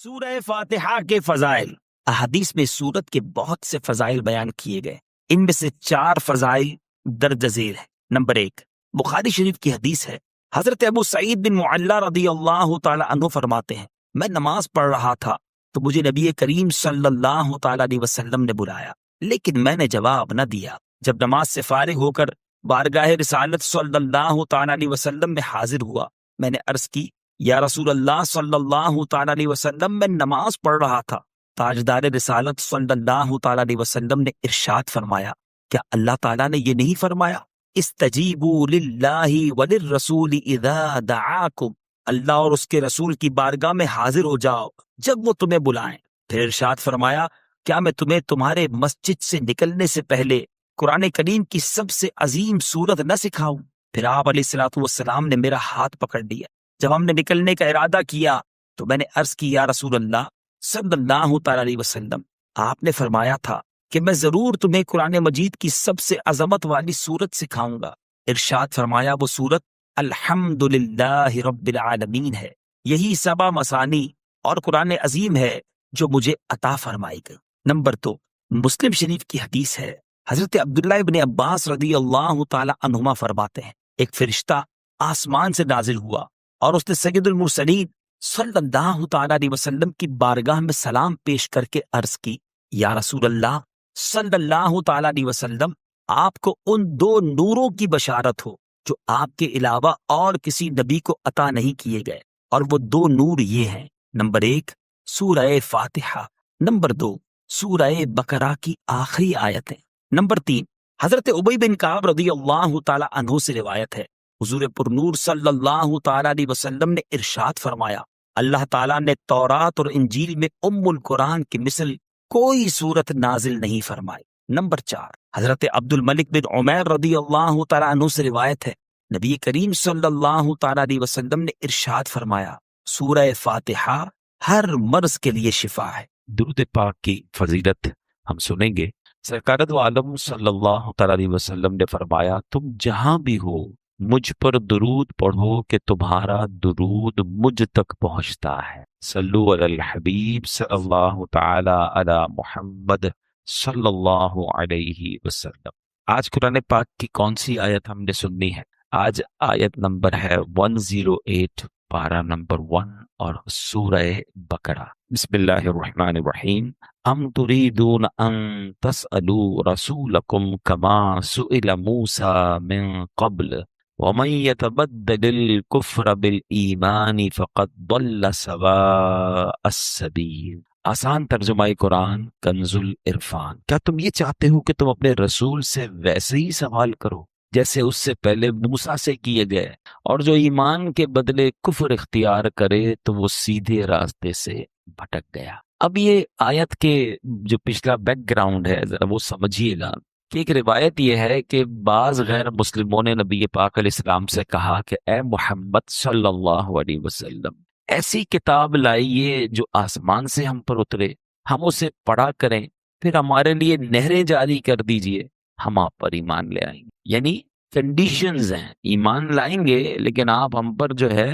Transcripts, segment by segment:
سورہ فاتحہ کے فضائل۔ احادیث میں سورت کے بہت سے فضائل بیان کیے گئے، ان میں سے 4 فضائل درج ذیل ہیں۔ نمبر 1، بخاری شریف کی حدیث ہے، حضرت ابو سعید بن معلا رضی اللہ تعالی عنہ فرماتے ہیں، میں نماز پڑھ رہا تھا تو مجھے نبی کریم صلی اللہ تعالی علیہ وسلم نے بلایا، لیکن میں نے جواب نہ دیا۔ جب نماز سے فارغ ہو کر بارگاہ رسالت صلی اللہ تعالی علیہ وسلم میں حاضر ہوا، میں نے عرض کی، یا رسول اللہ صلی اللہ تعالی علیہ وسلم، میں نماز پڑھ رہا تھا۔ تاجدار رسالت صلی اللہ تعالی علیہ وسلم نے ارشاد فرمایا، کیا اللہ تعالیٰ نے یہ نہیں فرمایا، استجیبوا للہ وللرسول اذا دعاکم، اللہ اور اس کے رسول کی بارگاہ میں حاضر ہو جاؤ جب وہ تمہیں بلائیں۔ پھر ارشاد فرمایا، کیا میں تمہیں تمہارے مسجد سے نکلنے سے پہلے قرآن کریم کی سب سے عظیم سورت نہ سکھاؤں؟ پھر آپ علیہ الصلوۃ والسلام نے میرا ہاتھ پکڑ لیا۔ جب ہم نے نکلنے کا ارادہ کیا تو میں نے عرض کی، یا رسول اللہ صلی اللہ تعالی علیہ وسلم، آپ نے فرمایا تھا کہ میں ضرور تمہیں قرآن مجید کی سب سے عظمت والی سورت سکھاؤں گا۔ ارشاد فرمایا، وہ سورت الحمدللہ رب العالمین ہے، یہی 7 مثانی اور قرآن عظیم ہے جو مجھے عطا فرمائی گئی۔ نمبر 2، مسلم شریف کی حدیث ہے، حضرت عبداللہ ابن عباس رضی اللہ تعالی عنہما فرماتے ہیں، ایک فرشتہ آسمان سے نازل ہوا اور اس نے سید المرسلین صلی اللہ تعالی علیہ وسلم کی بارگاہ میں سلام پیش کر کے عرض کی، یا رسول اللہ صلی اللہ تعالی علیہ وسلم، آپ کو ان 2 نوروں کی بشارت ہو جو آپ کے علاوہ اور کسی نبی کو عطا نہیں کیے گئے، اور وہ 2 نور یہ ہیں، نمبر 1 سورہ فاتحہ، نمبر 2 سورہ بقرہ کی آخری آیتیں۔ نمبر 3، حضرت ابی بن کعب رضی اللہ تعالی عنہ سے روایت ہے، حضور پر نور صلی اللہ تعالی علیہ وسلم نے ارشاد فرمایا، اللہ تعالیٰ نے تورات اور انجیل میں ام القرآن کی مثل کوئی صورت نازل نہیں فرمائی۔ نمبر 4، حضرت عبد الملک بن عمیر رضی اللہ تعالیٰ عنہ سے روایت ہے، نبی کریم صلی اللہ تعالیٰ علیہ وسلم نے ارشاد فرمایا، سورہ فاتحہ ہر مرض کے لیے شفا ہے۔ درود پاک کی فضیلت ہم سنیں گے۔ سرکار دو عالم صلی اللہ تعالیٰ علیہ وسلم نے فرمایا، تم جہاں بھی ہو مجھ پر درود پڑھو کہ تمہارا درود مجھ تک پہنچتا ہے۔ صلو علی الحبیب صلی اللہ تعالی علی محمد صلی اللہ علیہ وسلم۔ آج قرآن پاک کی کون سی آیت ہم نے سننی ہے؟ آج آیت نمبر ہے 108، پارہ نمبر 1 اور سورہ بقرہ۔ بسم اللہ الرحمن الرحیم۔ ام تريدون ان تسألوا رسولكم كما سئل موسى من قبل ومن يتبدل الكفر بالإيمان فقد ضل سواء السبيل۔ آسان ترجمہ قرآن کنز العرفان۔ کیا تم یہ چاہتے ہو کہ تم اپنے رسول سے ویسے ہی سوال کرو جیسے اس سے پہلے موسیٰ سے کیے گئے، اور جو ایمان کے بدلے کفر اختیار کرے تو وہ سیدھے راستے سے بھٹک گیا۔ اب یہ آیت کے جو پچھلا بیک گراؤنڈ ہے ذرا وہ سمجھیے گا کہ ایک روایت یہ ہے کہ بعض غیر مسلموں نے نبی پاک علیہ السلام سے کہا کہ اے محمد صلی اللہ علیہ وسلم، ایسی کتاب لائیے جو آسمان سے ہم پر اترے، ہم اسے پڑھا کریں، پھر ہمارے لیے نہریں جاری کر دیجئے، ہم آپ پر ایمان لے آئیں گے۔ یعنی کنڈیشنز ہیں، ایمان لائیں گے لیکن آپ ہم پر جو ہے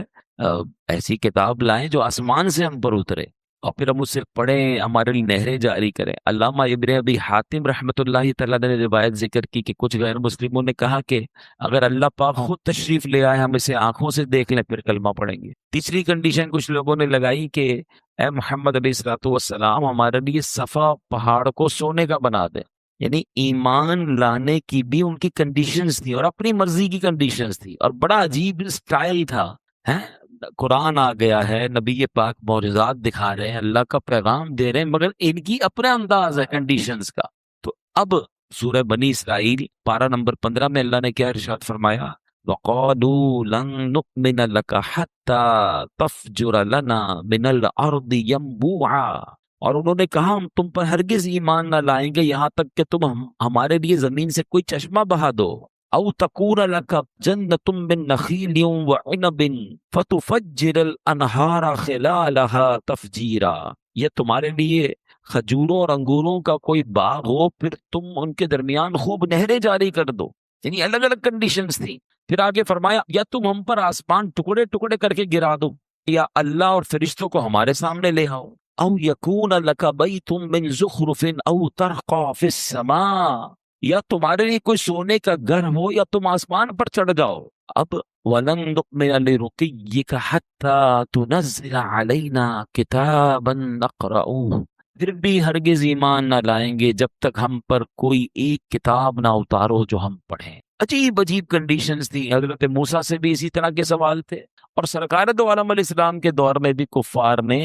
ایسی کتاب لائیں جو آسمان سے ہم پر اترے، اور پھر ہم اسے پڑھیں، ہمارے لیے نہریں جاری کریں۔ علامہ ابن ابی حاتم رحمۃ اللہ تعالیٰ نے روایت ذکر کی کہ کچھ غیر مسلموں نے کہا کہ اگر اللہ پاک خود تشریف لے آئے ہم اسے آنکھوں سے دیکھ لیں پھر کلمہ پڑھیں گے۔ تیسری کنڈیشن کچھ لوگوں نے لگائی کہ اے محمد علیہ الصلوۃ والسلام، ہمارے لیے صفا پہاڑ کو سونے کا بنا دیں۔ یعنی ایمان لانے کی بھی ان کی کنڈیشنز تھی اور اپنی مرضی کی کنڈیشنز تھی، اور بڑا عجیب سٹائل تھا۔ قرآن آ گیا ہے، نبی پاک معجزات دکھا رہے ہیں، اللہ کا پیغام دے رہے ہیں، مگر ان کی اپنا انداز ہے کنڈیشنز کا۔ تو اب سورہ بنی اسرائیل پارہ نمبر 15 میں اللہ نے کیا ارشاد فرمایا؟ وَقَالُوا لَن نُؤْمِنَ لَكَ حَتَّى تَفْجُرَ لَنَا مِنَ الْأَرْضِ يَنبُوعًا، اور انہوں نے کہا ہم تم پر ہرگز ایمان نہ لائیں گے یہاں تک کہ تم ہمارے لیے زمین سے کوئی چشمہ بہا دو۔ او تکون لک جنۃ من نخیل وعنب فتفجر الانہار خلالها تفجیرا، یہ تمہارے لیے کھجوروں اور انگوروں کا کوئی باغ ہو، پھر تم ان کے درمیان خوب نہریں جاری کر دو۔ یعنی الگ الگ کنڈیشنز تھی۔ پھر آگے فرمایا، یا تم ہم پر آسمان ٹکڑے ٹکڑے کر کے گرا دو، یا اللہ اور فرشتوں کو ہمارے سامنے لے آؤ۔ او یکون لک بیت من زخرف او ترقى فی السماء، یا تمہارے لیے کوئی سونے کا گھر ہو یا تم آسمان پر چڑھ جاؤ. اب وَلَن نُؤْمِنَ لِرُقِيِّكَ حَتَّى تُنَزِّلَ عَلَيْنَا كِتَابًا نَقْرَؤُهُ، پھر بھی ہرگز ایمان نہ لائیں گے جب تک ہم پر کوئی ایک کتاب نہ اتارو جو ہم پڑھیں. عجیب عجیب کنڈیشنز تھی. حضرت موسیٰ سے بھی اسی طرح کے سوال تھے، اور سرکار دو عالم علیہ السلام کے دور میں بھی کفار نے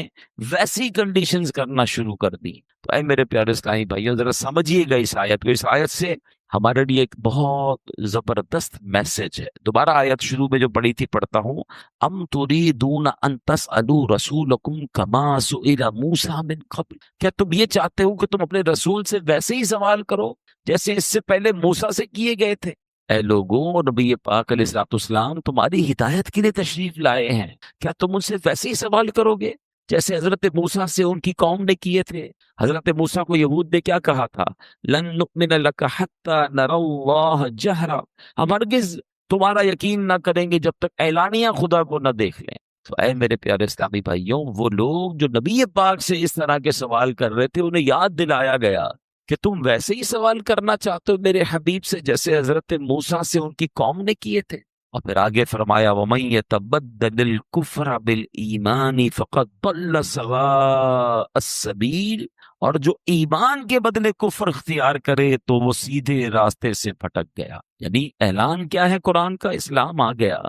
ویسی کنڈیشنز کرنا شروع کر دی. تو اے میرے پیارے اسلامی بھائیو، ذرا سمجھیے گا اس آیت کو. اس آیت سے ہمارے لیے ایک بہت زبردست میسج ہے. دوبارہ آیت شروع میں جو پڑھی تھی پڑھتا ہوں. ام تریدون ان تسألوا رسولکم کما سئل موسیٰ من قبل، کیا تم یہ چاہتے ہو کہ تم اپنے رسول سے ویسے ہی سوال کرو جیسے اس سے پہلے موسیٰ سے کیے گئے تھے؟ اے لوگوں، نبی پاک علیہ الصلوۃ والسلام تمہاری ہدایت کے لیے تشریف لائے ہیں، کیا تم ان سے ویسے ہی سوال کرو گے جیسے حضرت موسیٰ سے ان کی قوم نے کیے تھے؟ حضرت موسیٰ کو یہود نے کیا کہا تھا؟ لن نؤمن لک حتی نری اللہ جہرا، ہم ہرگز تمہارا یقین نہ کریں گے جب تک اعلانیہ خدا کو نہ دیکھ لیں. تو اے میرے پیارے اسلامی بھائیوں، وہ لوگ جو نبی پاک سے اس طرح کے سوال کر رہے تھے انہیں یاد دلایا گیا کہ تم ویسے ہی سوال کرنا چاہتے ہو میرے حبیب سے جیسے حضرت موسیٰ سے ان کی قوم نے کیے تھے. اور پھر آگے فرمایا وَمَن يَتَبَدَّلِ الْكُفْرَ بِالْإِيمَانِ فَقَدْ ضَلَّ سَوَاءَ السَّبِيلِ، اور جو ایمان کے بدلے کفر اختیار کرے تو وہ سیدھے راستے سے پھٹک گیا. یعنی اعلان کیا ہے قرآن کا؟ اسلام آ گیا،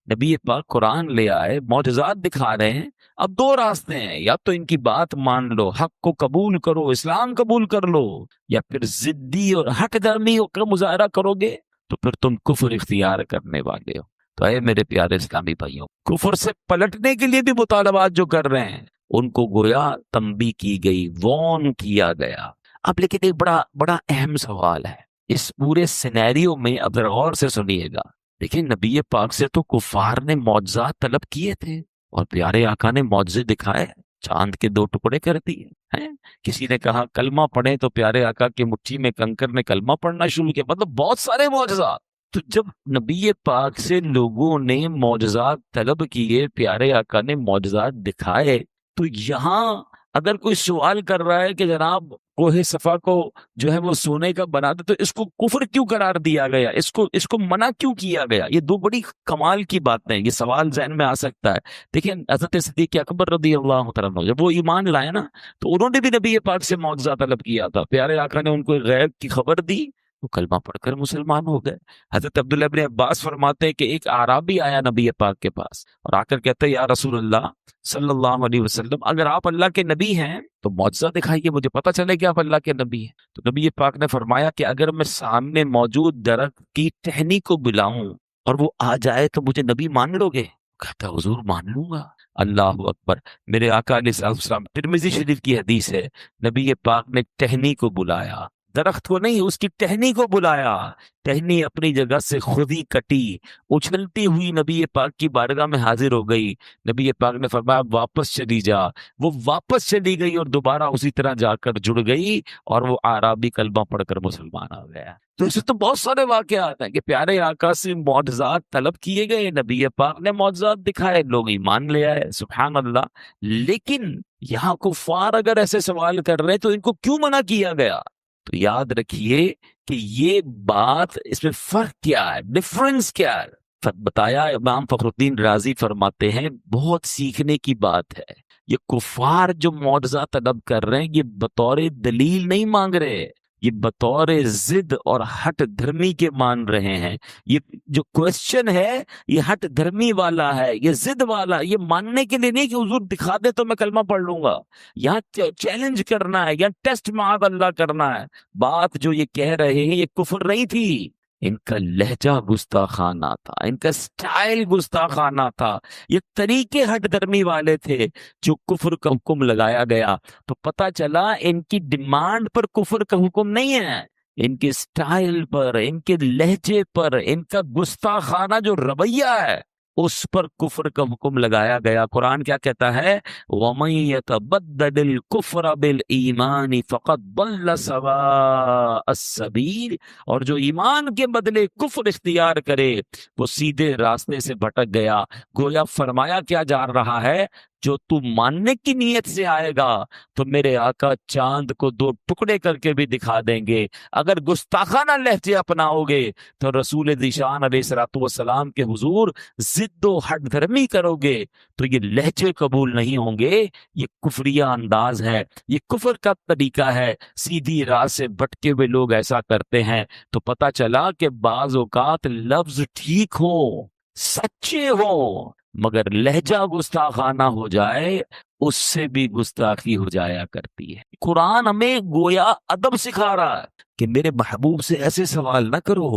نبی پاک قرآن لے آئے، معجزات دکھا رہے ہیں. اب دو راستے ہیں، یا تو ان کی بات مان لو، حق کو قبول کرو، اسلام قبول کر لو، یا پھر ضدی اور حق درمی کا مظاہرہ کرو گے تو پھر تم کفر اختیار کرنے والے ہو. تو اے میرے پیارے اسلامی بھائیوں، کفر سے پلٹنے کے لیے بھی مطالبات جو کر رہے ہیں ان کو گویا تنبیہ کی گئی، وارن کیا گیا. اب لیکن ایک بڑا اہم سوال ہے اس پورے سینیریو میں، اب ذرا غور سے سنیے گا. دیکھیں، نبی پاک سے تو کفار نے معجزات طلب کیے تھے اور پیارے آقا نے معجزے دکھائے، چاند کے 2 ٹکڑے کر دیے ہیں. کسی نے کہا کلمہ پڑھیں تو پیارے آقا کی مٹھی میں کنکر نے کلمہ پڑھنا شروع کیا. مطلب بہت سارے معجزات. تو جب نبی پاک سے لوگوں نے معجزات طلب کیے، پیارے آقا نے معجزات دکھائے، تو یہاں اگر کوئی سوال کر رہا ہے کہ جناب کوہ صفا کو جو ہے وہ سونے کا بنا دے، تو اس کو کفر کیوں قرار دیا گیا؟ اس کو منع کیوں کیا گیا؟ یہ 2 بڑی کمال کی باتیں، یہ سوال ذہن میں آ سکتا ہے. دیکھیں، حضرت صدیق اکبر رضی اللہ تعالیٰ عنہ جب وہ ایمان لائے نا تو انہوں نے بھی نبی پاک سے معجزہ طلب کیا تھا. پیارے آقا نے ان کو غیب کی خبر دی، وہ کلمہ پڑھ کر مسلمان ہو گئے. حضرت عبداللہ ابن عباس فرماتے ہیں کہ ایک اعرابی آیا نبی پاک کے پاس اور آ کر کہتے ہیں یا رسول اللہ صلی اللہ علیہ وسلم، اگر آپ اللہ کے نبی ہیں تو معجزہ دکھائیے، مجھے پتہ چلے کہ آپ اللہ کے نبی ہیں. تو نبی پاک نے فرمایا کہ اگر میں سامنے موجود درخت کی ٹہنی کو بلاؤں اور وہ آ جائے تو مجھے نبی مان لو گے؟ کہتا حضور مان لوں گا. اللہ اکبر. میرے آقا علیہ السلام، ترمذی شریف کی حدیث ہے، نبی پاک نے ٹہنی کو بلایا، درخت کو نہیں، اس کی ٹہنی کو بلایا. ٹہنی اپنی جگہ سے خود ہی کٹی، اچھلتی ہوئی نبی پاک کی بارگاہ میں حاضر ہو گئی. نبی پاک نے فرمایا واپس چلی جا. وہ واپس چلی گئی اور دوبارہ اسی طرح جا کر جڑ گئی اور وہ اعرابی کلمہ پڑھ کر مسلمان ہو گیا. تو اسے تو بہت سارے واقعات ہیں کہ پیارے آقا سے معجزات طلب کیے گئے، نبی پاک نے معجزات دکھائے، لوگ ایمان لے آئے، سبحان اللہ. لیکن یہاں کفار اگر ایسے سوال کر رہے تو ان کو کیوں منع کیا گیا؟ تو یاد رکھیے کہ یہ بات، اس میں فرق کیا ہے، ڈفرنس کیا ہے، بتایا. امام فخر الدین رازی فرماتے ہیں بہت سیکھنے کی بات ہے. یہ کفار جو معجزہ طلب کر رہے ہیں یہ بطور دلیل نہیں مانگ رہے، یہ بطور ضد اور ہٹ دھرمی کے مان رہے ہیں. یہ جو کوشچن ہے یہ ہٹ دھرمی والا ہے، یہ ضد والا، یہ ماننے کے لیے نہیں کہ حضور دکھا دے تو میں کلمہ پڑھ لوں گا. یہاں چیلنج کرنا ہے، یہاں ٹیسٹ معاذ اللہ کرنا ہے. بات جو یہ کہہ رہے ہیں یہ کفر نہیں تھی، ان کا لہجہ گستاخانہ تھا، ان کا سٹائل گستاخانہ تھا، یہ طریقے ہٹ درمی والے تھے جو کفر کا حکم لگایا گیا. تو پتہ چلا ان کی ڈیمانڈ پر کفر کا حکم نہیں ہے، ان کے سٹائل پر، ان کے لہجے پر، ان کا گستاخانہ جو رویہ ہے اس پر کفر کا حکم لگایا گیا. قرآن کیا کہتا ہے؟ وَمَن يَتَبَدَّلِ الْكُفْرَ بِالْإِيمَانِ فَقَدْ ضَلَّ سَوَاءَ السَّبِيلِ، اور جو ایمان کے بدلے کفر اختیار کرے وہ سیدھے راستے سے بھٹک گیا. گویا فرمایا کیا جا رہا ہے جو تو ماننے کی نیت سے آئے گا تو میرے آقا چاند کو دو ٹکڑے کر کے بھی دکھا دیں گے. اگر گستاخانہ لہجے اپناؤ گے تو رسول ذیشان علیہ الصلوۃ والسلام کے حضور ضد و ہٹ دھرمی کرو گے تو یہ لہجے قبول نہیں ہوں گے. یہ کفریہ انداز ہے، یہ کفر کا طریقہ ہے. سیدھی راہ سے بھٹکے ہوئے لوگ ایسا کرتے ہیں تو پتہ چلا کہ بعض اوقات لفظ ٹھیک ہو، سچے ہو، مگر لہجہ گستاخانہ ہو جائے اس سے بھی گستاخی ہو جایا کرتی ہے. قرآن ہمیں گویا ادب سکھا رہا ہے کہ میرے محبوب سے ایسے سوال نہ کرو.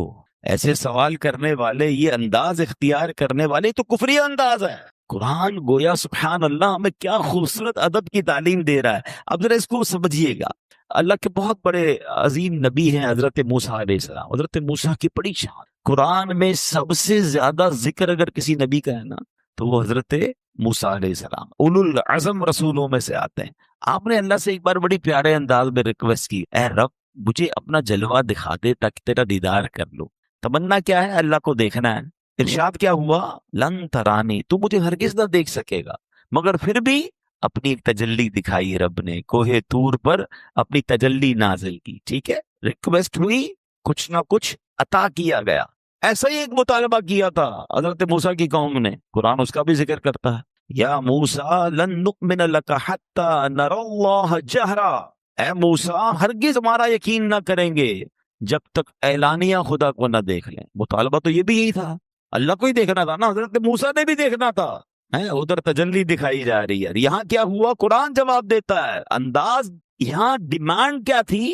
ایسے سوال کرنے والے، یہ انداز اختیار کرنے والے تو کفری انداز ہے. قرآن گویا سبحان اللہ ہمیں کیا خوبصورت ادب کی تعلیم دے رہا ہے. اب ذرا اس کو سمجھیے گا. اللہ کے بہت بڑے عظیم نبی ہیں حضرت موسیٰ علیہ السلام. حضرت موسیٰ کی بڑی شان. قرآن میں سب سے زیادہ ذکر اگر کسی نبی کا ہے نا تو وہ حضرت موسیٰ علیہ السلام اولو العزم رسولوں میں سے آتے ہیں. آپ نے اللہ سے ایک بار بڑی پیارے انداز میں ریکویسٹ کی، اے رب مجھے اپنا جلوہ دکھا دے تاکہ تیرا دیدار کر لو. تمنا کیا ہے؟ اللہ کو دیکھنا ہے. ارشاد کیا ہوا؟ لن ترانی، تو مجھے ہرگز نہ دیکھ سکے گا. مگر پھر بھی اپنی ایک تجلی دکھائی رب نے، کوہ طور پر اپنی تجلی نازل کی. ٹھیک ہے، ریکویسٹ ہوئی، کچھ نہ کچھ عطا کیا گیا. ایسا ہی ایک مطالبہ کیا تھا حضرت موسیٰ کی قوم نے. قرآن اس کا بھی ذکر کرتا ہے، یا موسیٰ لن نؤمن لک حتی نری اللہ جہرا. اے موسیٰ ہرگز ہمارا یقین نہ کریں گے جب تک اعلانیہ خدا کو نہ دیکھ لیں. مطالبہ تو یہ بھی یہی تھا، اللہ کو ہی دیکھنا تھا نا، حضرت موسیٰ نے بھی دیکھنا تھا. ادھر تجلی دکھائی جا رہی ہے. یہاں کیا ہوا؟ قرآن جواب دیتا ہے. انداز یہاں ڈیمانڈ کیا تھی؟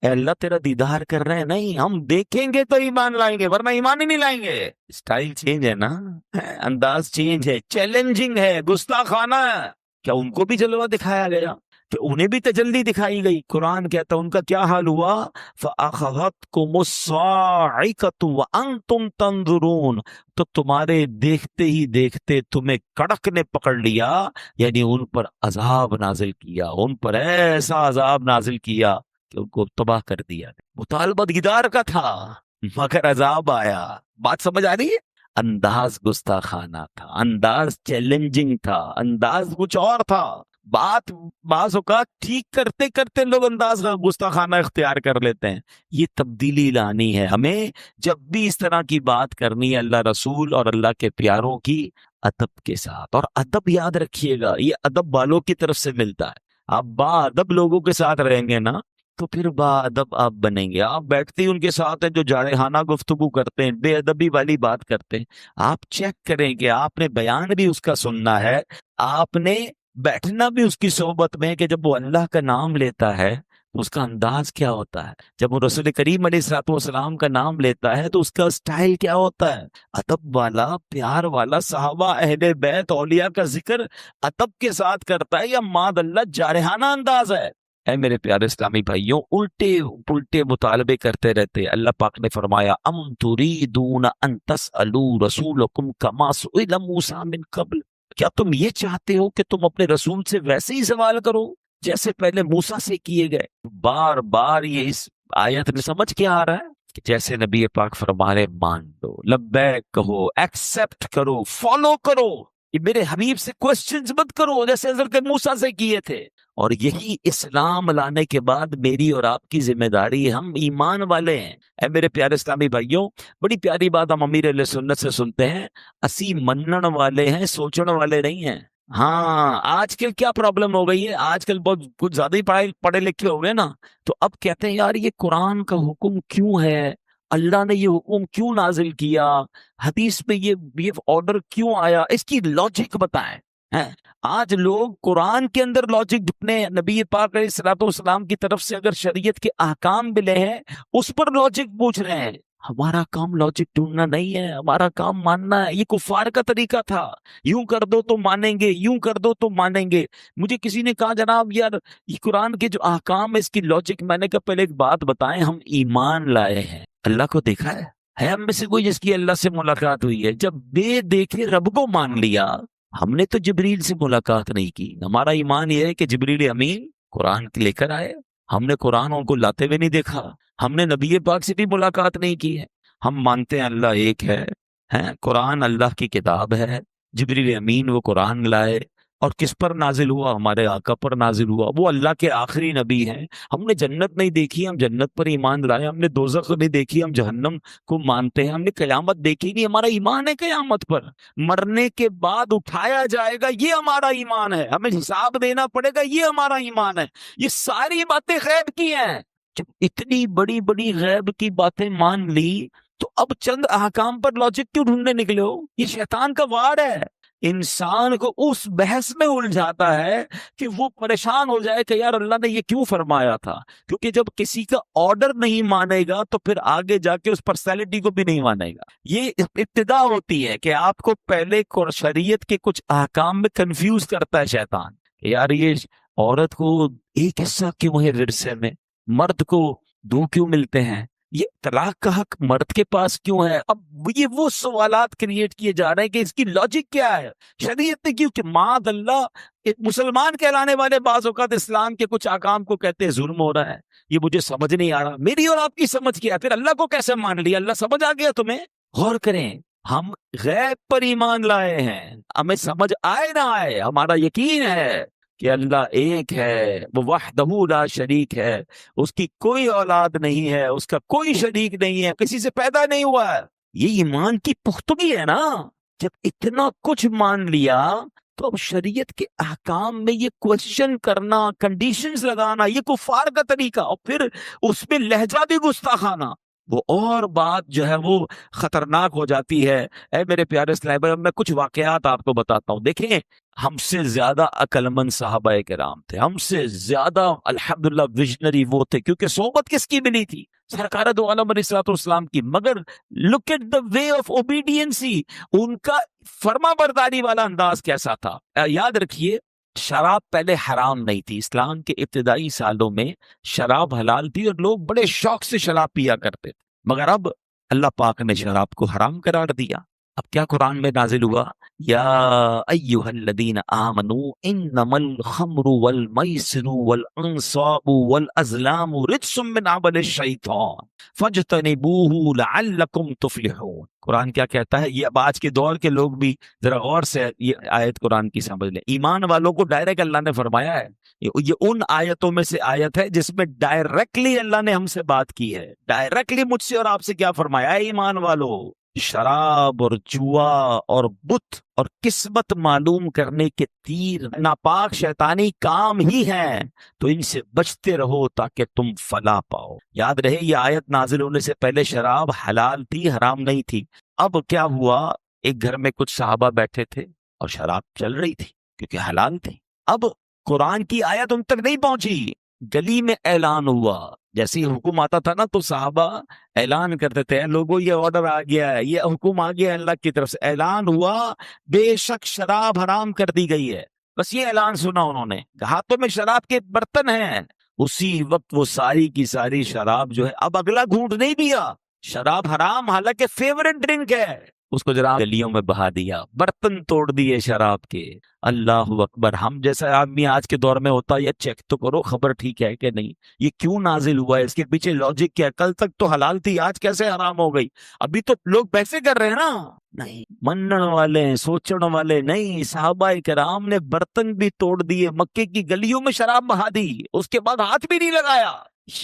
اے اللہ تیرا دیدار کر رہے ہیں، نہیں ہم دیکھیں گے تو ایمان لائیں گے ورنہ ایمان ہی نہیں لائیں گے. اسٹائل چینج ہے نا، انداز چینج ہے، چیلنجنگ ہے، گستاخانہ ہے. کیا ان کو بھی جلوہ دکھایا گیا کہ انہیں بھی تجلی دکھائی گئی؟ قرآن کہتا ہے ان کا کیا حال ہوا؟ فَأَخَذَتْكُمُ الصَّاعِقَةُ وَأَنْتُمْ تَنظُرُونَ، تو تمہارے دیکھتے ہی دیکھتے تمہیں کڑک نے پکڑ لیا، یعنی ان پر عذاب نازل کیا، ان پر ایسا عذاب نازل کیا کہ ان کو تباہ کر دیا. مطالبہ دیدار کا تھا مگر عذاب آیا. بات سمجھ آ رہی ہے؟ انداز گستاخانہ تھا، انداز چیلنجنگ تھا، انداز کچھ اور تھا. بات بعض اوقات ٹھیک کرتے کرتے لوگ انداز گستاخانہ اختیار کر لیتے ہیں. یہ تبدیلی لانی ہے ہمیں. جب بھی اس طرح کی بات کرنی ہے اللہ رسول اور اللہ کے پیاروں کی، ادب کے ساتھ. اور ادب یاد رکھیے گا یہ ادب والوں کی طرف سے ملتا ہے. آپ با ادب لوگوں کے ساتھ رہیں گے نا تو پھر با ادب آپ بنیں گے. آپ بیٹھتے ہی ان کے ساتھ ہیں جو جارحانہ گفتگو کرتے ہیں، بے ادبی والی بات کرتے ہیں. آپ چیک کریں کہ آپ نے بیان بھی اس کا سننا ہے، آپ نے بیٹھنا بھی اس کی صحبت میں کہ جب وہ اللہ کا نام لیتا ہے تو اس کا انداز کیا ہوتا ہے، جب وہ رسول کریم علیہ الصلوۃ والسلام کا نام لیتا ہے تو اس کا سٹائل کیا ہوتا ہے. ادب والا، پیار والا. صحابہ، اہل بیت، اولیاء کا ذکر ادب کے ساتھ کرتا ہے یا ماد اللہ جارحانہ انداز ہے؟ اے میرے پیارے اسلامی بھائیوں، الٹے پلٹے مطالبے کرتے رہتے. اللہ پاک نے فرمایا ام تریدون ان تسألوا رسولکم کما سئل موسیٰ من قبل، کیا تم یہ چاہتے ہو کہ تم اپنے رسول سے ویسے ہی سوال کرو جیسے پہلے موسیٰ سے کیے گئے؟ بار بار یہ اس آیت میں سمجھ کے آ رہا ہے کہ جیسے نبی پاک فرما رہے مان لو، لبیک کہو، ایکسپٹ کرو، فالو کرو. یہ میرے حبیب سے کوسچنز مت کرو جیسے حضرت موسیٰ سے کیے تھے. اور یہی اسلام لانے کے بعد میری اور آپ کی ذمہ داری ہے. ہم ایمان والے ہیں. اے میرے پیارے اسلامی بھائیوں، بڑی پیاری بات ہم امیر علیہ سنت سے سنتے ہیں، اسی منن والے ہیں، سوچن والے نہیں ہیں. ہاں، آج کل کیا پرابلم ہو گئی ہے، آج کل بہت کچھ زیادہ ہی پڑھے لکھے ہو گئے نا، تو اب کہتے ہیں یار یہ قرآن کا حکم کیوں ہے، اللہ نے یہ حکم کیوں نازل کیا، حدیث میں یہ آرڈر کیوں آیا، اس کی لاجک بتائیں. آج لوگ قرآن کے اندر لاجک ڈھونڈنے، نبی پاک علیہ الصلوۃ والسلام کی طرف سے اگر شریعت کے احکام ملے ہیں اس پر لاجک پوچھ رہے ہیں. ہمارا کام لاجک ڈھونڈنا نہیں ہے، ہمارا کام ماننا ہے. یہ کفار کا طریقہ تھا، یوں کر دو تو مانیں گے، یوں کر دو تو مانیں گے. مجھے کسی نے کہا جناب یار یہ قرآن کے جو احکام ہے اس کی لاجک، میں نے کہا پہلے ایک بات بتائیں، ہم ایمان لائے ہیں، اللہ کو دیکھا ہے ہم میں سے کوئی جس کی اللہ سے ملاقات ہوئی ہے؟ جب بے دیکھے رب کو مان لیا. ہم نے تو جبریل سے ملاقات نہیں کی. ہمارا ایمان یہ ہے کہ جبریل امین قرآن لے کر آئے، ہم نے قرآن ان کو لاتے ہوئے نہیں دیکھا، ہم نے نبی پاک سے بھی ملاقات نہیں کی ہے. ہم مانتے ہیں اللہ ایک ہے، قرآن اللہ کی کتاب ہے، جبریل امین وہ قرآن لائے، اور کس پر نازل ہوا؟ ہمارے آقا پر نازل ہوا، وہ اللہ کے آخری نبی ہیں۔ ہم نے جنت نہیں دیکھی، ہم جنت پر ایمان لائے، ہم نے دوزخ نہیں دیکھی، ہم جہنم کو مانتے ہیں، ہم نے قیامت دیکھی نہیں، ہمارا ایمان ہے قیامت پر، مرنے کے بعد اٹھایا جائے گا، یہ ہمارا ایمان ہے، ہمیں حساب دینا پڑے گا، یہ ہمارا ایمان ہے۔ یہ ساری باتیں غیب کی ہیں۔ جب اتنی بڑی بڑی غیب کی باتیں مان لی تو اب چند احکام پر لاجک کیوں ڈھونڈنے نکلے ہو؟ یہ شیطان کا وار ہے، انسان کو اس بحث میں الجھاتا ہے کہ وہ پریشان ہو جائے کہ یار اللہ نے یہ کیوں فرمایا تھا، کیونکہ جب کسی کا آرڈر نہیں مانے گا تو پھر آگے جا کے اس پرسنالٹی کو بھی نہیں مانے گا۔ یہ ابتدا ہوتی ہے کہ آپ کو پہلے شریعت کے کچھ احکام میں کنفیوز کرتا ہے شیطان کہ یار یہ عورت کو ایک حصہ کیوں ہے ورثے میں، مرد کو دو کیوں ملتے ہیں، یہ طلاق کا حق مرد کے پاس کیوں ہے؟ اب یہ وہ سوالات کریٹ کیے جا رہے ہیں کہ اس کی لاجک کیا ہے؟ شریعت نے کیوں کہ معاذ اللہ ایک مسلمان کہلانے والے بعض اوقات اسلام کے کچھ احکام کو کہتے ہیں ظلم ہو رہا ہے، یہ مجھے سمجھ نہیں آ رہا، میری اور آپ کی سمجھ کیا ہے؟ پھر اللہ کو کیسے مان لیا؟ اللہ سمجھ آ گیا تمہیں؟ غور کریں، ہم غیب پر ایمان لائے ہیں، ہمیں سمجھ آئے نہ آئے، ہمارا یقین ہے کہ اللہ ایک ہے، وہ وحدہ لا شریک ہے، اس کی کوئی اولاد نہیں ہے، اس کا کوئی شریک نہیں ہے، کسی سے پیدا نہیں ہوا ہے۔ یہ ایمان کی پختگی ہے نا۔ جب اتنا کچھ مان لیا تو اب شریعت کے احکام میں یہ کوشچن کرنا، کنڈیشنز لگانا، یہ کفار کا طریقہ، اور پھر اس میں لہجہ بھی گستاخانہ، وہ اور بات جو ہے وہ خطرناک ہو جاتی ہے۔ اے میرے پیارے اسلام بھائی، میں کچھ واقعات آپ کو بتاتا ہوں۔ دیکھیں، ہم سے زیادہ عقل مند صحابہ کرام تھے، ہم سے زیادہ الحمدللہ ویژنری وہ تھے، کیونکہ صحبت کس کی ملی تھی؟ سرکار دو عالم علیہ الصلوۃ والسلام کی۔ مگر look at the way of اوبیڈینسی، ان کا فرما برداری والا انداز کیسا تھا۔ یاد رکھیے، شراب پہلے حرام نہیں تھی، اسلام کے ابتدائی سالوں میں شراب حلال تھی اور لوگ بڑے شوق سے شراب پیا کرتے تھے، مگر اب اللہ پاک نے شراب کو حرام قرار دیا۔ اب کیا قرآن میں نازل ہوا؟ یا ایھا الذین آمنوا انما الخمر والمیسر والانصاب والازلام رجس من عمل الشیطان فاجتنبوہ لعلکم تفلحون۔ قرآن کیا کہتا ہے؟ یہ اب آج کے دور کے لوگ بھی ذرا غور سے یہ آیت قرآن کی سمجھ لیں۔ ایمان والوں کو ڈائریکٹ اللہ نے فرمایا ہے، یہ ان آیتوں میں سے آیت ہے جس میں ڈائریکٹلی اللہ نے ہم سے بات کی ہے، ڈائریکٹلی مجھ سے اور آپ سے کیا فرمایا ہے؟ ایمان والو، شراب اور جوا اور بت اور قسمت معلوم کرنے کے تیر ناپاک شیطانی کام ہی ہیں، تو ان سے بچتے رہو تاکہ تم فلاح پاؤ۔ یاد رہے، یہ آیت نازل ہونے سے پہلے شراب حلال تھی، حرام نہیں تھی۔ اب کیا ہوا؟ ایک گھر میں کچھ صحابہ بیٹھے تھے اور شراب چل رہی تھی کیونکہ حلال تھی۔ اب قرآن کی آیت ان تک نہیں پہنچی، گلی میں اعلان ہوا، جیسے ہی حکم آتا تھا نا تو صحابہ اعلان کرتے تھے، لوگوں یہ آرڈر آ گیا ہے، یہ حکم آ گیا ہے اللہ کی طرف سے، اعلان ہوا بے شک شراب حرام کر دی گئی ہے۔ بس یہ اعلان سنا انہوں نے، ہاتھوں میں شراب کے برتن ہیں، اسی وقت وہ ساری کی ساری شراب جو ہے، اب اگلا گھونٹ نہیں پیا، شراب حرام حالانکہ فیورٹ ڈرنک ہے، اس کو جناب گلیوں میں بہا دیا، برتن توڑ دیے شراب کے۔ اللہ اکبر۔ ہم جیسا آدمی آج کے دور میں ہوتا ہے، یہ چیک تو کرو خبر ٹھیک ہے کہ نہیں، یہ کیوں نازل ہوا ہے، اس کے پیچھے لاجک کیا ہے، کل تک تو حلال تھی آج کیسے حرام ہو گئی؟ ابھی تو لوگ پیسے کر رہے ہیں نا۔ نہیں، منن والے سوچن والے نہیں، صحابہ کرام نے برتن بھی توڑ دیے، مکے کی گلیوں میں شراب بہا دی، اس کے بعد ہاتھ بھی نہیں لگایا۔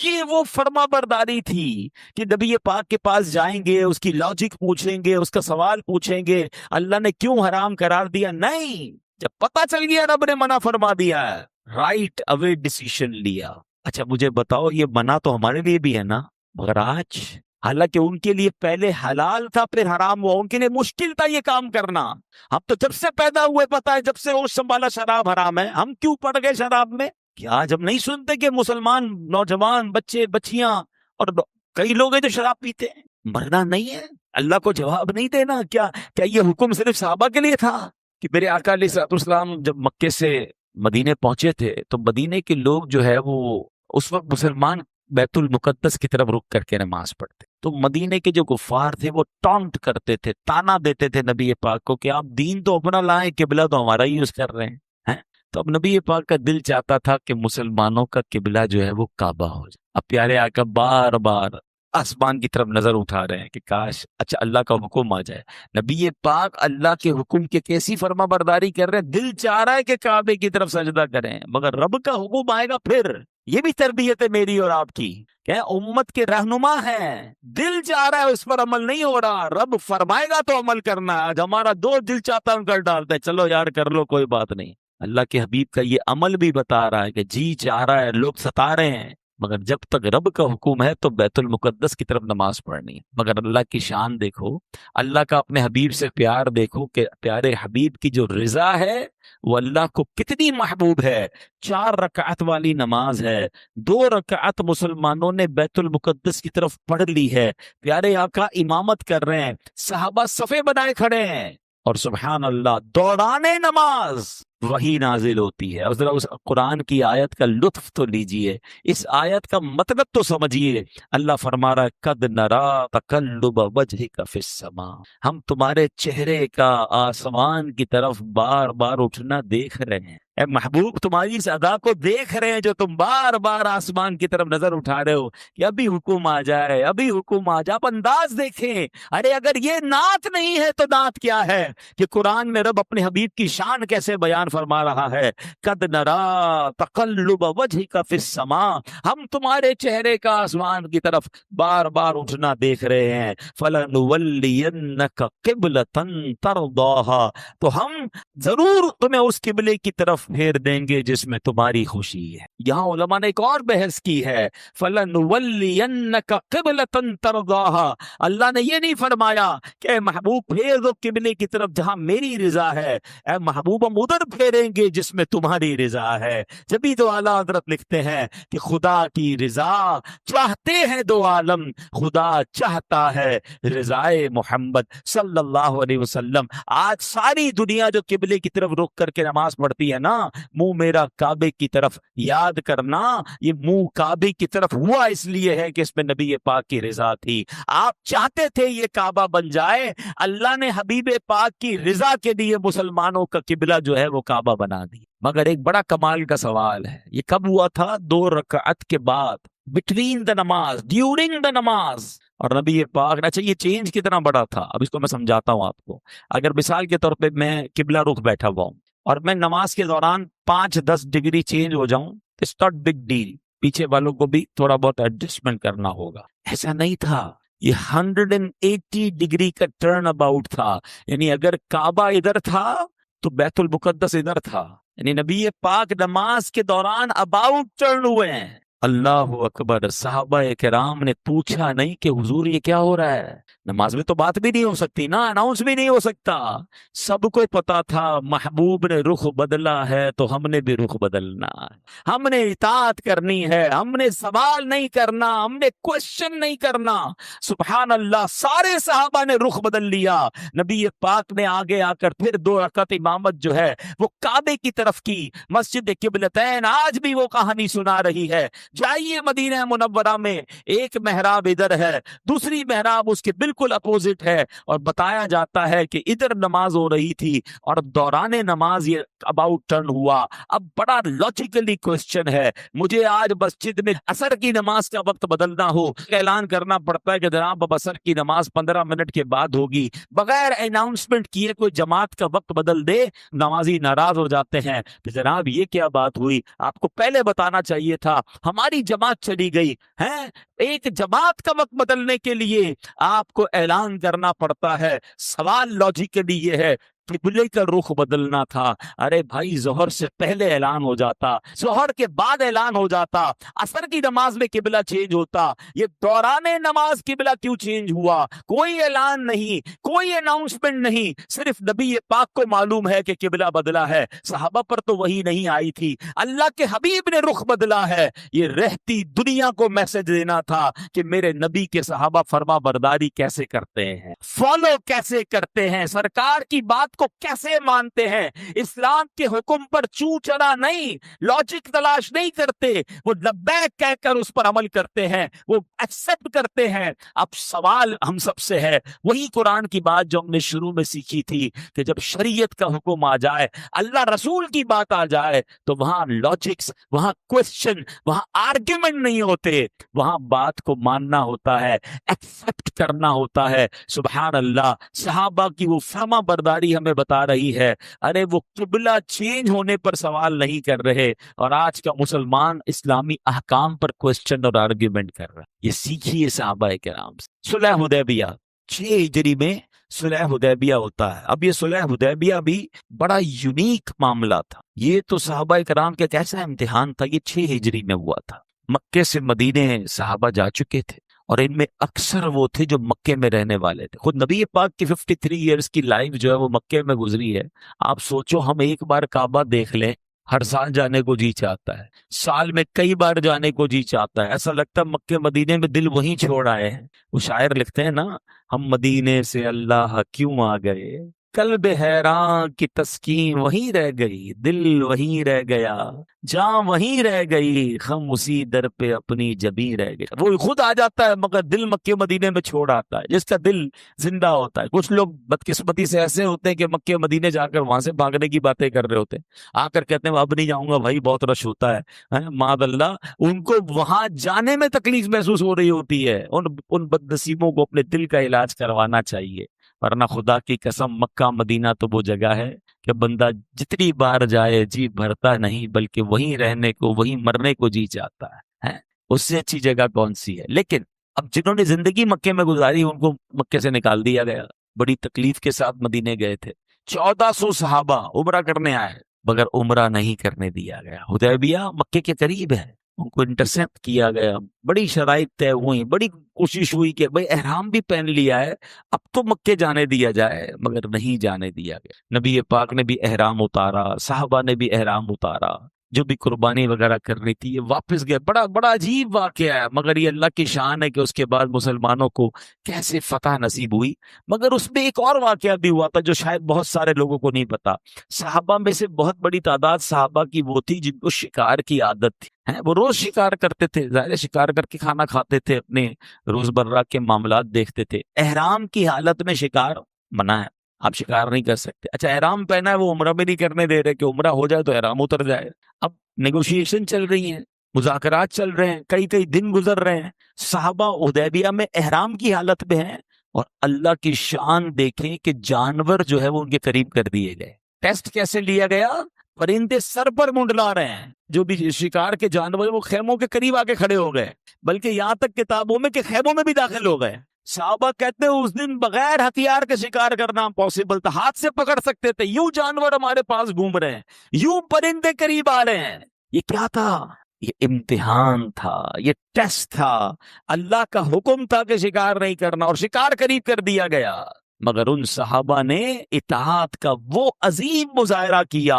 یہ وہ فرما برداری تھی کہ نبی پاک کے پاس جائیں گے، اس کی لاجک پوچھیں گے، اس کا سوال پوچھیں گے، اللہ نے کیوں حرام قرار دیا؟ نہیں، جب پتہ چل گیا رب نے منع فرما دیا ہے، رائٹ اوے ڈیسیشن لیا۔ اچھا مجھے بتاؤ، یہ منع تو ہمارے لیے بھی ہے نا، مگر آج حالانکہ ان کے لیے پہلے حلال تھا پھر حرام ہوا، ان کے لیے مشکل تھا یہ کام کرنا۔ ہم تو جب سے پیدا ہوئے پتا ہے، جب سے ہوش سنبھالا شراب حرام ہے، ہم کیوں پڑ گئے شراب میں؟ کیا آج ہم نہیں سنتے کہ مسلمان نوجوان بچے بچیاں اور کئی لوگ ہیں جو شراب پیتے ہیں؟ مرنا نہیں ہے، اللہ کو جواب نہیں دینا؟ کیا یہ حکم صرف صحابہ کے لیے تھا کہ میرے آقا علیہ الصلوۃ والسلام جب مکے سے مدینے پہنچے تھے تو مدینے کے لوگ جو ہے وہ اس وقت مسلمان بیت المقدس کی طرف رخ کر کے نماز پڑھتے، تو مدینے کے جو کفار تھے وہ ٹانٹ کرتے تھے، تانا دیتے تھے نبی پاک کو کہ آپ دین تو اپنا لائیں، قبلہ تو ہمارا ہی یوز کر رہے ہیں۔ تو اب نبی پاک کا دل چاہتا تھا کہ مسلمانوں کا قبلہ جو ہے وہ کعبہ ہو جائے۔ اب پیارے آقا بار بار آسمان کی طرف نظر اٹھا رہے ہیں کہ کاش اچھا اللہ کا حکم آ جائے. نبی پاک اللہ کے حکم کے کیسی فرما برداری کر رہے ہیں. دل چاہ رہا ہے کہ کعبے کی طرف سجدہ کریں مگر رب کا حکم آئے گا پھر. یہ بھی تربیت ہے میری اور آپ کی کہ امت کے رہنما ہیں. دل چاہ رہا ہے اس پر عمل نہیں ہو رہا, رب فرمائے گا تو عمل کرنا ہے. آج ہمارا دو دل چاہتا ہم کر ڈالتے ہیں, چلو یار کر لو کوئی بات نہیں. اللہ کے حبیب کا یہ عمل بھی بتا رہا ہے کہ جی چاہ رہا ہے, لوگ ستا رہے ہیں مگر جب تک رب کا حکم ہے تو بیت المقدس کی طرف نماز پڑھنی ہے. مگر اللہ کی شان دیکھو, اللہ کا اپنے حبیب سے پیار دیکھو کہ پیارے حبیب کی جو رضا ہے وہ اللہ کو کتنی محبوب ہے. 4 رکعت والی نماز ہے, 2 رکعت مسلمانوں نے بیت المقدس کی طرف پڑھ لی ہے. پیارے آقا امامت کر رہے ہیں, صحابہ صفے بنائے کھڑے ہیں اور سبحان اللہ دوران نماز وہی نازل ہوتی ہے. اور ذرا اس قرآن کی آیت کا لطف تو لیجئے, اس آیت کا مطلب تو سمجھیے. اللہ فرما رہا ہے قد نرا تقلب وجہک فی السماء, ہم تمہارے چہرے کا آسمان کی طرف بار بار اٹھنا دیکھ رہے ہیں. اے محبوب تمہاری اس ادا کو دیکھ رہے ہیں جو تم بار بار آسمان کی طرف نظر اٹھا رہے ہو کہ ابھی حکم آ جائے, ابھی حکم آ جائے. آپ انداز دیکھیں, ارے اگر یہ نعت نہیں ہے تو نعت کیا ہے کہ قرآن میں رب اپنے حبیب کی شان کیسے بیان فرما رہا ہے. قد نرا تقلب وجہک فی السماء, ہم تمہارے چہرے کا آسمان کی طرف بار بار اٹھنا دیکھ رہے ہیں. فلنولینک قبلۃ ترضاها, تو ہم ضرور تمہیں اس قبلے کی طرف پھیر دیں گے جس میں تمہاری خوشی ہے. یہاں علماء نے ایک اور بحث کی ہے, فلنولینک قبلۃ ترضاها, اللہ نے یہ نہیں فرمایا کہ اے محبوب پھیر دو قبلے کی طرف جہاں میری رضا ہے, اے محبوب ہم ادھر پھیریں گے جس میں تمہاری رضا ہے. جبھی تو اعلیٰ حضرت لکھتے ہیں کہ خدا کی رضا چاہتے ہیں دو عالم, خدا چاہتا ہے رضائے محمد صلی اللہ علیہ وسلم. آج ساری دنیا جو قبلے کی طرف رخ کر کے نماز پڑھتی ہے نا, منہ میرا کعبے کی طرف, یاد کرنا یہ منہ کعبے کی طرف ہوا اس لیے ہے کہ اس میں نبی پاک کی رضا تھی. آپ چاہتے تھے یہ کعبہ بن جائے, اللہ نے حبیب پاک کی رضا کے لیے مسلمانوں کا قبلہ جو ہے وہ کعبہ بنا دی. مگر ایک بڑا کمال کا سوال ہے, یہ کب ہوا تھا؟ 2 رکعت کے بعد, بٹوین دا نماز, ڈیورنگ دا نماز. اور نبی پاک, اچھا یہ چینج کتنا بڑا تھا اب اس کو میں سمجھاتا ہوں آپ کو. اگر مثال کے طور پہ میں قبلہ رخ بیٹھا ہوا ہوں اور میں نماز کے دوران 5-10 ڈگری چینج ہو جاؤں, اٹس ناٹ بگ ڈیل, پیچھے والوں کو بھی تھوڑا بہت ایڈجسٹمنٹ کرنا ہوگا. ایسا نہیں تھا, یہ 180 ڈگری کا ٹرن اباؤٹ تھا. یعنی اگر کعبہ ادھر تھا تو بیت المقدس ادھر تھا. یعنی نبی پاک نماز کے دوران اباؤٹ ٹرن ہوئے ہیں. اللہ اکبر. صحابہ کرام نے پوچھا نہیں کہ حضور یہ کیا ہو رہا ہے. نماز میں تو بات بھی نہیں ہو سکتی نا, اناؤنس بھی نہیں ہو سکتا. سب کو پتا تھا محبوب نے رخ بدلا ہے تو ہم نے بھی رخ بدلنا ہے, ہم نے اطاعت کرنی ہے, ہم نے سوال نہیں کرنا, ہم نے کوشچن نہیں کرنا. سبحان اللہ, سارے صحابہ نے رخ بدل لیا. نبی پاک نے آگے آ کر پھر 2 رکعت امامت جو ہے وہ کعبے کی طرف کی. مسجد قبلتین آج بھی وہ کہانی سنا رہی ہے. جائیے مدینہ منورہ میں, ایک محراب ادھر ہے, دوسری محراب اس کے بالکل اپوزٹ ہے, اور بتایا جاتا ہے کہ ادھر نماز ہو رہی تھی اور دوران نماز یہ اباؤٹ ٹرن ہوا. اب بڑا لاجیکلی کوشچن ہے, مجھے آج مسجد میں عصر کی نماز کا وقت بدلنا ہو, اعلان کرنا پڑتا ہے کہ جناب اب عصر کی نماز 15 منٹ کے بعد ہوگی, بغیر اناؤنسمنٹ کیے کوئی جماعت کا وقت بدل دے, نمازی ناراض ہو جاتے ہیں کہ جناب یہ کیا بات ہوئی, آپ کو پہلے بتانا چاہیے تھا. ہماری جماعت چلی گئی ہے, ایک جماعت کا وقت بدلنے کے لیے آپ کو اعلان کرنا پڑتا ہے. سوال لاجیکلی یہ ہے قبلے کا رخ بدلنا تھا. ارے بھائی ظہر سے پہلے اعلان ہو جاتا, ظہر کے بعد اعلان ہو جاتا, عصر کی نماز میں قبلہ چینج ہوتا. یہ دوران نماز قبلہ کیوں چینج ہوا؟ کوئی اعلان نہیں, کوئی اناؤنسمنٹ نہیں, صرف نبی پاک کو معلوم ہے کہ قبلہ بدلا ہے. صحابہ پر تو وہی نہیں آئی تھی, اللہ کے حبیب نے رخ بدلا ہے. یہ رہتی دنیا کو میسج دینا تھا کہ میرے نبی کے صحابہ فرما برداری کیسے کرتے ہیں, فالو کیسے کرتے ہیں, سرکار کی بات بات کو کیسے مانتے ہیں، اسلام کے حکم پر چوں چڑا نہیں، لاجک تلاش نہیں کرتے، وہ لبیک کہہ کر اس پر عمل کرتے ہیں، وہ ایکسپٹ کرتے ہیں۔ اب سوال ہم سب سے ہے، وہی قرآن کی بات جو ہم نے شروع میں سیکھی تھی کہ جب شریعت کا حکم آ جائے، اللہ رسول کی بات آ جائے، تو وہاں لاجکس، وہاں کوشچن، وہاں آرگیومنٹ نہیں ہوتے، وہاں بات کو ماننا ہوتا ہے، ایکسپٹ کرنا ہوتا ہے۔ سبحان اللہ، صحابہ کی وہ فرما برداری ہمیں بتا رہی ہے۔ ارے وہ قبلہ چینج ہونے پر سوال نہیں کر رہے، اور آج کا مسلمان اسلامی احکام پر کوشچن اور آرگیومنٹ کر رہا ہے۔ یہ سیکھیے صحابہ کرام سے۔ صلح حدیبیہ 6 ہجری میں صلح حدیبیہ ہوتا ہے۔ اب یہ صلح حدیبیہ بھی بڑا یونیک معاملہ تھا۔ یہ تو صحابہ کرام کا کیسا امتحان تھا، یہ 6 ہجری میں ہوا تھا۔ مکے سے مدینے صحابہ جا چکے تھے، اور ان میں اکثر وہ تھے جو مکے میں رہنے والے تھے۔ خود نبی پاک کی 53 ایئرز کی لائف جو ہے وہ مکے میں گزری ہے۔ آپ سوچو، ہم ایک بار کعبہ دیکھ لیں، ہر سال جانے کو جی چاہتا ہے، سال میں کئی بار جانے کو جی چاہتا ہے، ایسا لگتا ہے مکے مدینے میں دل وہیں چھوڑ آئے ہیں۔ وہ شاعر لکھتے ہیں نا، ہم مدینے سے اللہ کیوں آ گئے، قلب حیران کی تسکین وہیں رہ گئی، دل وہیں رہ گیا، جان وہیں رہ گئی، خم اسی در پہ اپنی جبیں رہ گئی۔ وہ خود آ جاتا ہے مگر دل مکے مدینے میں چھوڑ آتا ہے، جس کا دل زندہ ہوتا ہے۔ کچھ لوگ بدقسمتی سے ایسے ہوتے ہیں کہ مکے مدینے جا کر وہاں سے بھاگنے کی باتیں کر رہے ہوتے ہیں، آ کر کہتے ہیں اب نہیں جاؤں گا بھائی، بہت رش ہوتا ہے۔ معاذ اللہ، ان کو وہاں جانے میں تکلیف محسوس ہو رہی ہوتی ہے۔ ان بد نصیبوں کو اپنے دل کا علاج کروانا چاہیے، ورنہ خدا کی قسم مکہ مدینہ تو وہ جگہ ہے کہ بندہ جتنی بار جائے جی بھرتا نہیں، بلکہ وہیں رہنے کو، وہیں مرنے کو جی چاہتا ہے۔ اس سے اچھی جگہ کون سی ہے؟ لیکن اب جنہوں نے زندگی مکے میں گزاری، ان کو مکے سے نکال دیا گیا، بڑی تکلیف کے ساتھ مدینے گئے تھے۔ 1400 صحابہ عمرہ کرنے آئے، مگر عمرہ نہیں کرنے دیا گیا۔ حدیبیہ مکے کے قریب ہے، ان کو انٹرسیپٹ کیا گیا، بڑی شرائط طے ہوئی، بڑی کوشش ہوئی کہ بھئی احرام بھی پہن لیا ہے، اب تو مکے جانے دیا جائے، مگر نہیں جانے دیا گیا۔ نبی پاک نے بھی احرام اتارا، صحابہ نے بھی احرام اتارا، جو بھی قربانی وغیرہ کرنی تھی، یہ واپس گئے۔ بڑا عجیب واقعہ ہے، مگر یہ اللہ کی شان ہے کہ اس کے بعد مسلمانوں کو کیسے فتح نصیب ہوئی۔ مگر اس میں ایک اور واقعہ بھی ہوا تھا جو شاید بہت سارے لوگوں کو نہیں پتا۔ صحابہ میں سے بہت بڑی تعداد صحابہ کی وہ تھی جن کو شکار کی عادت تھی، وہ روز شکار کرتے تھے، ظاہر شکار کر کے کھانا کھاتے تھے، اپنے روز برہ کے معاملات دیکھتے تھے۔ احرام کی حالت میں شکار منع ہے، آپ شکار نہیں کر سکتے۔ اچھا احرام پہنا ہے، وہ عمرہ بھی نہیں کرنے دے رہے کہ عمرہ ہو جائے تو احرام اتر جائے۔ اب نیگوشیشن چل رہی ہیں، مذاکرات چل رہے ہیں، کئی دن گزر رہے ہیں، صحابہ حدیبیہ میں احرام کی حالت میں ہیں، اور اللہ کی شان دیکھیں کہ جانور جو ہے وہ ان کے قریب کر دیے گئے۔ ٹیسٹ کیسے لیا گیا؟ پرندے سر پر منڈلا رہے ہیں، جو بھی شکار کے جانور وہ خیموں کے قریب آ کے کھڑے ہو گئے، بلکہ یہاں تک کتابوں میں کہ خیموں میں بھی داخل ہو گئے۔ صحابہ کہتے ہیں اس دن بغیر ہتھیار کے شکار کرنا پاسبل تھا، ہاتھ سے پکڑ سکتے تھے، یوں جانور ہمارے پاس گھوم رہے ہیں، یوں پرندے قریب آ رہے ہیں۔ یہ کیا تھا؟ یہ امتحان تھا، یہ ٹیسٹ تھا۔ اللہ کا حکم تھا کہ شکار نہیں کرنا، اور شکار قریب کر دیا گیا، مگر ان صحابہ نے اطاعت کا وہ عظیم مظاہرہ کیا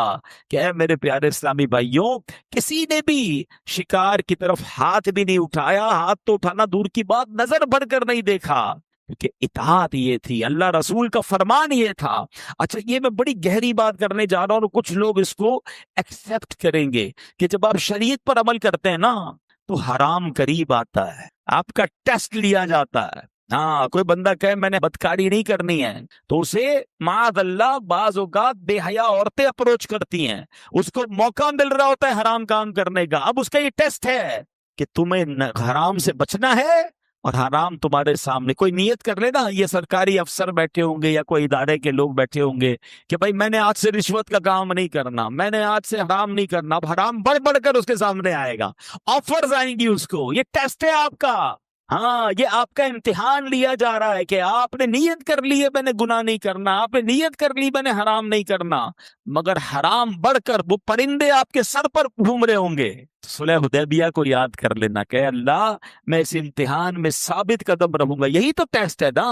کہ اے میرے پیارے اسلامی بھائیوں، کسی نے بھی شکار کی طرف ہاتھ بھی نہیں اٹھایا، ہاتھ تو اٹھانا دور کی بات، نظر بڑھ کر نہیں دیکھا، کیونکہ اطاعت یہ تھی، اللہ رسول کا فرمان یہ تھا۔ اچھا، یہ میں بڑی گہری بات کرنے جا رہا ہوں، اور کچھ لوگ اس کو ایکسپٹ کریں گے کہ جب آپ شریعت پر عمل کرتے ہیں نا تو حرام قریب آتا ہے، آپ کا ٹیسٹ لیا جاتا ہے۔ ہاں، کوئی بندہ کہے میں نے بدکاری نہیں کرنی ہے تو اسے معاذ اللہ بعض اوقات بے حیا عورتیں اپروچ کرتی ہیں، اس کو موقع مل رہا ہوتا ہے حرام کام کرنے کا۔ اب اس کا یہ ٹیسٹ ہے کہ تمہیں حرام سے بچنا ہے، اور حرام تمہارے سامنے کوئی نیت کر لے نا، یہ سرکاری افسر بیٹھے ہوں گے یا کوئی ادارے کے لوگ بیٹھے ہوں گے کہ بھائی میں نے آج سے رشوت کا کام نہیں کرنا، میں نے آج سے حرام نہیں کرنا، اب حرام بڑھ بڑھ کر اس کے سامنے آئے گا، آفرز آئیں گی اس کو، یہ ٹیسٹ ہے آپ کا۔ ہاں، یہ آپ کا امتحان لیا جا رہا ہے کہ آپ نے نیت کر لی ہے میں نے گناہ نہیں کرنا، آپ نے نیت کر لی میں نے حرام نہیں کرنا، مگر حرام بڑھ کر وہ پرندے آپ کے سر پر گھوم رہے ہوں گے۔ صلح حدیبیہ کو یاد کر لینا کہ اللہ میں اس امتحان میں ثابت قدم رہوں گا۔ یہی تو ٹیسٹ ہے نا،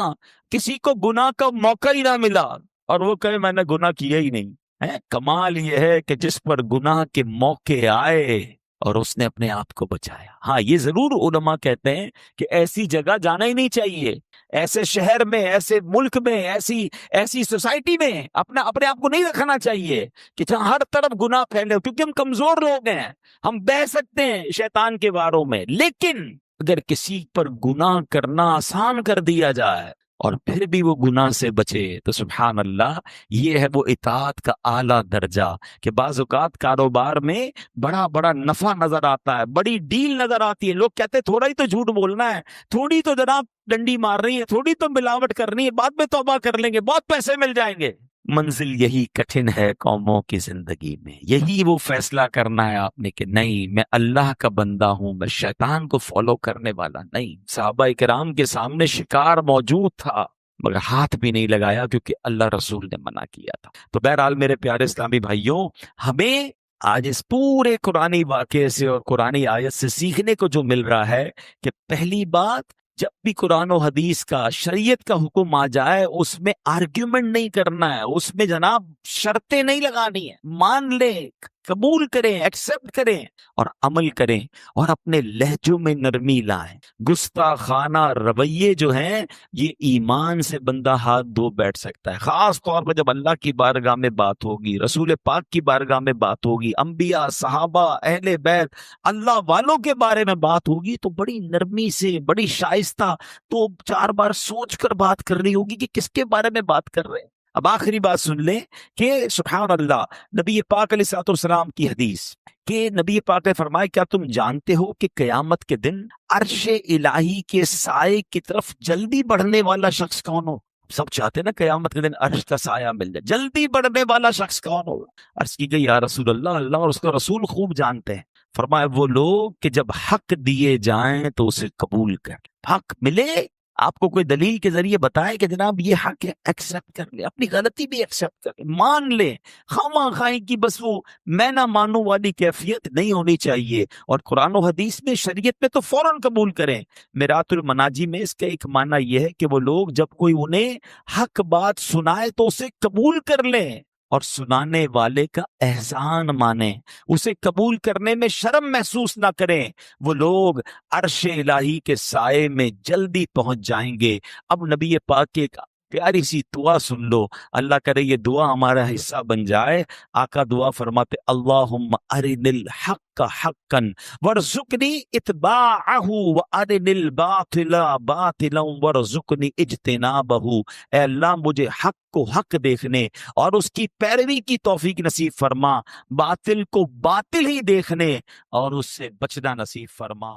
کسی کو گناہ کا موقع ہی نہ ملا اور وہ کہے میں نے گناہ کیا ہی نہیں۔ کمال یہ ہے کہ جس پر گناہ کے موقع آئے اور اس نے اپنے آپ کو بچایا۔ ہاں یہ ضرور علماء کہتے ہیں کہ ایسی جگہ جانا ہی نہیں چاہیے، ایسے شہر میں، ایسے ملک میں، ایسی سوسائٹی میں اپنے آپ کو نہیں رکھنا چاہیے کہ جہاں ہر طرف گناہ پھیلے، کیونکہ ہم کمزور لوگ ہیں، ہم بہہ سکتے ہیں شیطان کے واروں میں۔ لیکن اگر کسی پر گناہ کرنا آسان کر دیا جائے اور پھر بھی وہ گناہ سے بچے تو سبحان اللہ، یہ ہے وہ اطاعت کا اعلیٰ درجہ کہ بعض اوقات کاروبار میں بڑا بڑا نفع نظر آتا ہے، بڑی ڈیل نظر آتی ہے، لوگ کہتے ہیں تھوڑا ہی تو جھوٹ بولنا ہے، تھوڑی تو جناب ڈنڈی مار رہی ہے، تھوڑی تو ملاوٹ کرنی ہے، بعد میں توبہ کر لیں گے، بہت پیسے مل جائیں گے۔ منزل یہی کٹھن ہے قوموں کی زندگی میں، یہی وہ فیصلہ کرنا ہے آپ نے کہ نہیں میں اللہ کا بندہ ہوں، میں شیطان کو فالو کرنے والا نہیں۔ صحابہ کرام کے سامنے شکار موجود تھا مگر ہاتھ بھی نہیں لگایا کیونکہ اللہ رسول نے منع کیا تھا۔ تو بہرحال میرے پیارے اسلامی بھائیوں، ہمیں آج اس پورے قرآنی واقعے سے اور قرآنی آیت سے سیکھنے کو جو مل رہا ہے کہ پہلی بات، جب بھی قرآن و حدیث کا، شریعت کا حکم آ جائے اس میں آرگیومنٹ نہیں کرنا ہے، اس میں جناب شرطیں نہیں لگانی ہیں، مان لیں، قبول کریں، ایکسپٹ کریں اور عمل کریں اور اپنے لہجوں میں نرمی لائیں۔ گستاخانہ رویے جو ہیں یہ ایمان سے بندہ ہاتھ دھو بیٹھ سکتا ہے، خاص طور پر جب اللہ کی بارگاہ میں بات ہوگی، رسول پاک کی بارگاہ میں بات ہوگی، انبیاء، صحابہ، اہل بیت، اللہ والوں کے بارے میں بات ہوگی تو بڑی نرمی سے، بڑی شائستہ، تو 4 بار سوچ کر بات کرنی ہوگی کہ کس کے بارے میں بات کر رہے ہیں۔ اب آخری بات سن لیں کہ سبحان اللہ، نبی پاک علیہ الصلوۃ والسلام کی حدیث کہ نبی پاک نے فرمایا کیا تم جانتے ہو کہ قیامت کے دن عرش الہی کے سائے کی طرف جلدی بڑھنے والا شخص کون ہو؟ سب چاہتے ہیں نا قیامت کے دن عرش کا سایہ مل جائے، جلدی بڑھنے والا شخص کون ہوگا؟ عرض کی گئی یا رسول اللہ، اللہ اور اس کا رسول خوب جانتے ہیں۔ فرمایا وہ لوگ کہ جب حق دیے جائیں تو اسے قبول کر، حق ملے آپ کو کوئی دلیل کے ذریعے بتائے کہ جناب یہ حق ہے، ایکسپٹ کر لے، اپنی غلطی بھی ایکسپٹ کر لے، مان لے، خواہ خواہی کی بس وہ میں نہ مانوں والی کیفیت نہیں ہونی چاہیے، اور قرآن و حدیث میں، شریعت میں تو فوراً قبول کریں۔ میرات المناجی میں اس کا ایک معنی یہ ہے کہ وہ لوگ جب کوئی انہیں حق بات سنائے تو اسے قبول کر لیں اور سنانے والے کا احسان مانیں، اسے قبول کرنے میں شرم محسوس نہ کریں، وہ لوگ عرش الہی کے سائے میں جلدی پہنچ جائیں گے۔ اب نبی پاک کی ایک پیاری سی دعا سن لو، اللہ کرے یہ دعا ہمارا حصہ بن جائے۔ آقا دعا فرماتے اللہم ارن الحق حقا وارزقنی اتباعہ وارن الباطل باطلا وارزقنی اجتنابہ۔ اے اللہ مجھے حق کو حق دیکھنے اور اس کی پیروی کی توفیق نصیب فرما، باطل کو باطل ہی دیکھنے اور اس سے بچنا نصیب فرما۔